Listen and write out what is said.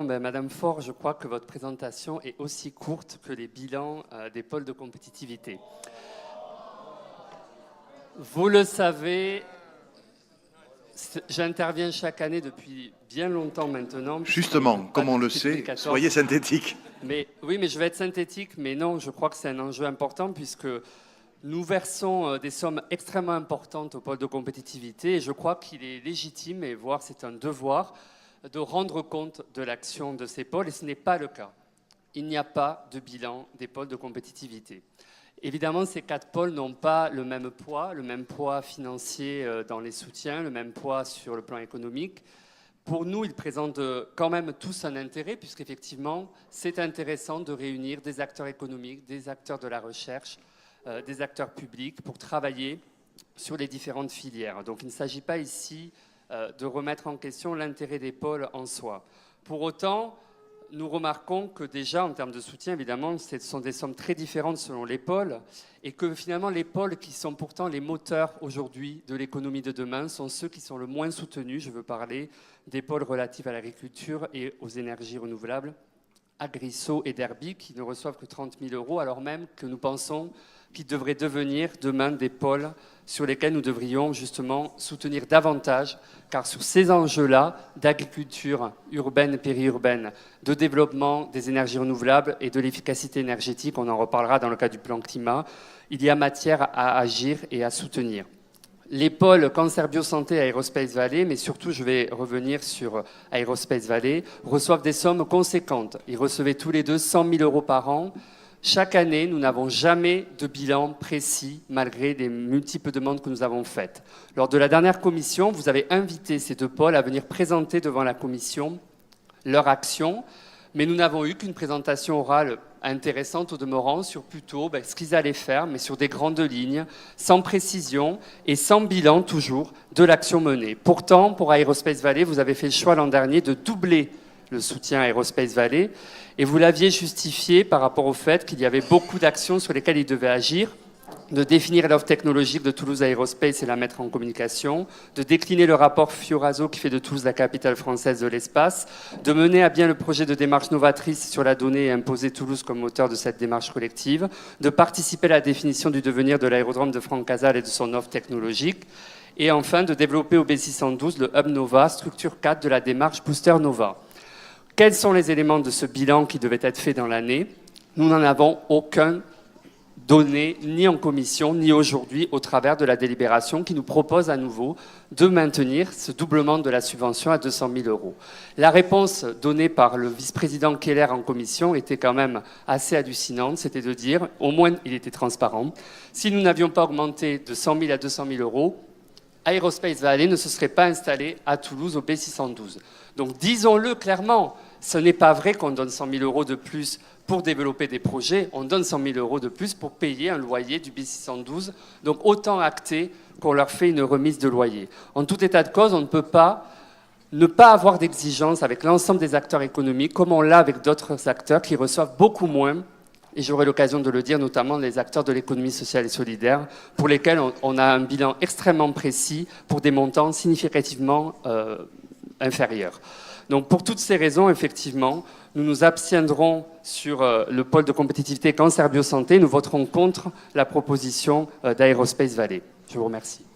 Madame Faure, je crois que votre présentation est aussi courte que les bilans des pôles de compétitivité. Vous le savez, j'interviens chaque année depuis bien longtemps maintenant. Justement, comme on le sait, soyez synthétique. Oui, mais je vais être synthétique, mais non, je crois que c'est un enjeu important puisque nous versons des sommes extrêmement importantes au pôle de compétitivité et je crois qu'il est légitime, et voire c'est un devoir, de rendre compte de l'action de ces pôles, et ce n'est pas le cas. Il n'y a pas de bilan des pôles de compétitivité. Évidemment, ces 4 pôles n'ont pas le même poids financier dans les soutiens, le même poids sur le plan économique. Pour nous, ils présentent quand même tous un intérêt, puisqu'effectivement, c'est intéressant de réunir des acteurs économiques, des acteurs de la recherche, des acteurs publics pour travailler sur les différentes filières. Donc il ne s'agit pas ici de remettre en question l'intérêt des pôles en soi. Pour autant, nous remarquons que déjà, en termes de soutien, évidemment, ce sont des sommes très différentes selon les pôles et que finalement, les pôles qui sont pourtant les moteurs aujourd'hui de l'économie de demain sont ceux qui sont le moins soutenus. Je veux parler des pôles relatifs à l'agriculture et aux énergies renouvelables, Agriso et Derby, qui ne reçoivent que 30 000 €, alors même que nous pensons qu'ils devraient devenir demain des pôles sur lesquels nous devrions justement soutenir davantage, car sur ces enjeux-là d'agriculture urbaine et périurbaine, de développement des énergies renouvelables et de l'efficacité énergétique, on en reparlera dans le cadre du plan climat, il y a matière à agir et à soutenir. Les pôles Cancer Biosanté et Aerospace Valley, mais surtout je vais revenir sur Aerospace Valley, reçoivent des sommes conséquentes. Ils recevaient tous les deux 100 000 € par an. Chaque année, nous n'avons jamais de bilan précis, malgré les multiples demandes que nous avons faites. Lors de la dernière commission, vous avez invité ces 2 pôles à venir présenter devant la commission leur action, mais nous n'avons eu qu'une présentation orale intéressante au demeurant sur plutôt ce qu'ils allaient faire, mais sur des grandes lignes, sans précision et sans bilan toujours de l'action menée. Pourtant, pour Aerospace Valley, vous avez fait le choix l'an dernier de doubler le soutien à Aerospace Valley, et vous l'aviez justifié par rapport au fait qu'il y avait beaucoup d'actions sur lesquelles il devait agir, de définir l'offre technologique de Toulouse Aerospace et la mettre en communication, de décliner le rapport Fioraso qui fait de Toulouse la capitale française de l'espace, de mener à bien le projet de démarche novatrice sur la donnée et imposer Toulouse comme moteur de cette démarche collective, de participer à la définition du devenir de l'aérodrome de Francazal et de son offre technologique, et enfin de développer au B612 le Hub Nova, structure 4 de la démarche Booster Nova. Quels sont les éléments de ce bilan qui devait être fait dans l'année? Nous n'en avons aucun donné, ni en commission, ni aujourd'hui, au travers de la délibération qui nous propose à nouveau de maintenir ce doublement de la subvention à 200 000 €. La réponse donnée par le vice-président Keller en commission était quand même assez hallucinante, c'était de dire, au moins il était transparent, si nous n'avions pas augmenté de 100 000 à 200 000 €, Aerospace Valley ne se serait pas installé à Toulouse au B612. Donc disons-le clairement, ce n'est pas vrai qu'on donne 100 000 € de plus pour développer des projets, on donne 100 000 € de plus pour payer un loyer du B612, donc autant acter qu'on leur fait une remise de loyer. En tout état de cause, on ne peut pas ne pas avoir d'exigence avec l'ensemble des acteurs économiques, comme on l'a avec d'autres acteurs qui reçoivent beaucoup moins, et j'aurai l'occasion de le dire, notamment les acteurs de l'économie sociale et solidaire, pour lesquels on a un bilan extrêmement précis pour des montants significativement inférieurs. Donc pour toutes ces raisons, effectivement, nous nous abstiendrons sur le pôle de compétitivité Cancer Biosanté. Nous voterons contre la proposition d'Aerospace Valley. Je vous remercie.